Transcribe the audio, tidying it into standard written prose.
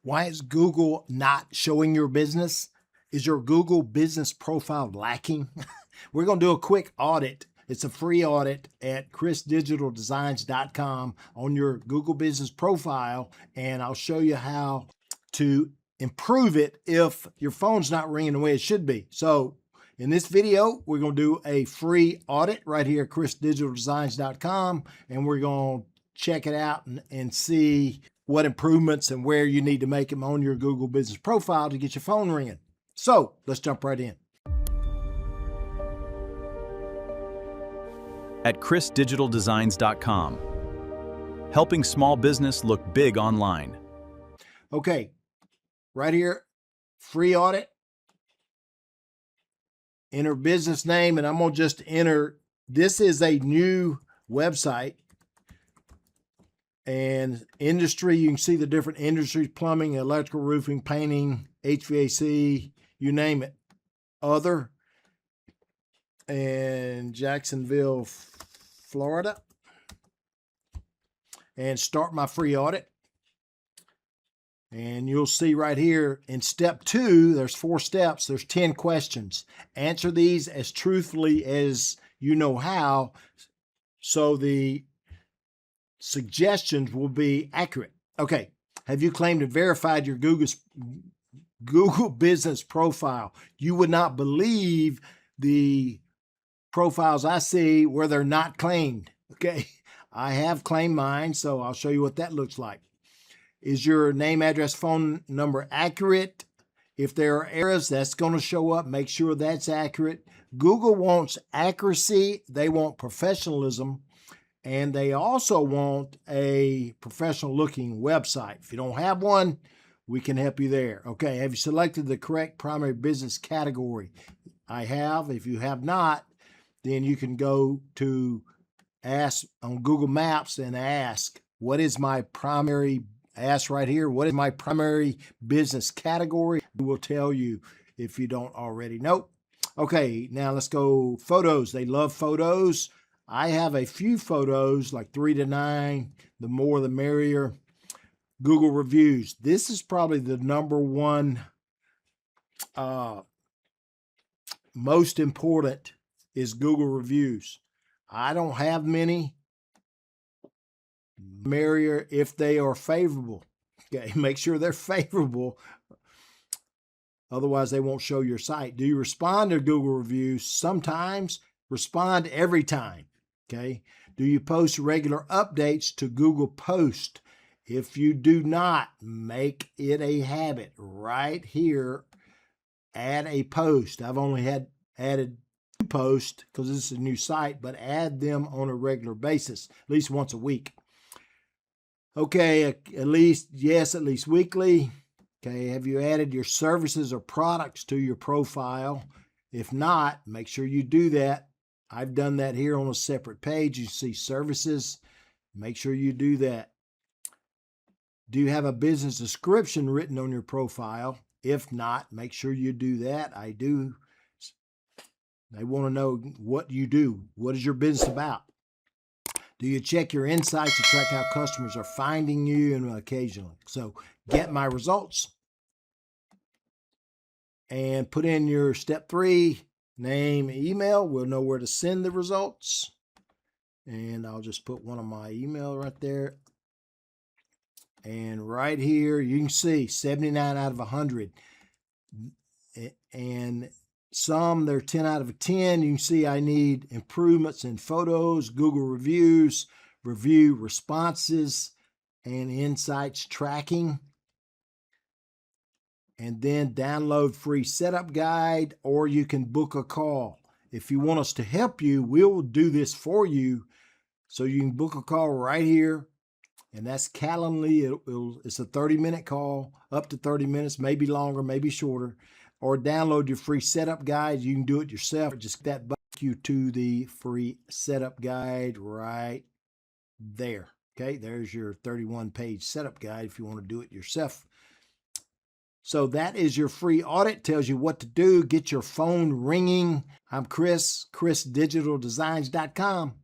Why is Google not showing your business? Is your Google Business Profile lacking? We're going to do a quick audit. It's a free audit at chrisdigitaldesigns.com on your Google Business Profile, and I'll show you how to improve it if your phone's not ringing the way it should be. So in this video, we're going to do a free audit right here at chrisdigitaldesigns.com, and we're going to check it out and see what improvements and where you need to make them on your Google Business Profile to get your phone ringing. So let's jump right in. At chrisdigitaldesigns.com, helping small business look big online. Okay, right here, free audit. Enter business name, and I'm going to just enter, this is a new website. And industry, you can see the different industries: plumbing, electrical, roofing, painting, HVAC, you name it. Other, and Jacksonville, Florida. And start my free audit. And you'll see right here in step 2, there's 4 steps. There's 10 questions. Answer these as truthfully as you know how, so the suggestions will be accurate. Okay. Have you claimed and verified your Google Business Profile? You would not believe the profiles I see where they're not claimed. Okay. I have claimed mine, so I'll show you what that looks like. Is your name, address, phone number accurate? If there are errors, that's going to show up. Make sure that's accurate. Google wants accuracy. They want professionalism. And they also want a professional looking website. If you don't have one, we can help you there. Okay, have you selected the correct primary business category? I have. If you have not, then you can go to ask on Google Maps and ask, what is my primary, ask right here, what is my primary business category? It will tell you if you don't already know. Okay, now let's go photos. They love photos. I have a few photos, like 3 to 9, the more the merrier. Google reviews. This is probably the number one most important is Google reviews. I don't have many. Merrier if they are favorable. Okay, make sure they're favorable. Otherwise, they won't show your site. Do you respond to Google reviews? Sometimes. Respond every time. Okay. Do you post regular updates to Google Post? If you do not, make it a habit. Right here, add a post. I've only added 2 posts because this is a new site, but add them on a regular basis, at least once a week. Okay, at least, yes, at least weekly. Okay, have you added your services or products to your profile? If not, make sure you do that. I've done that here on a separate page. You see services. Make sure you do that. Do you have a business description written on your profile? If not, make sure you do that. I do. They want to know what you do. What is your business about? Do you check your insights to track how customers are finding you? And occasionally. So get my results and put in your step 3. Name, email, we'll know where to send the results. And I'll just put one of my email right there. And right here, you can see 79 out of 100. And some, they're 10 out of 10. You can see I need improvements in photos, Google reviews, review responses, and insights tracking. And then download free setup guide, or you can book a call. If you want us to help you, we'll do this for you. So you can book a call right here. And that's Calendly. It's a 30-minute call, up to 30 minutes, maybe longer, maybe shorter. Or download your free setup guide. You can do it yourself. Just that back you to the free setup guide right there. Okay, there's your 31-page setup guide if you want to do it yourself. So that is your free audit. Tells you what to do. Get your phone ringing. I'm Chris, chrisdigitaldesigns.com.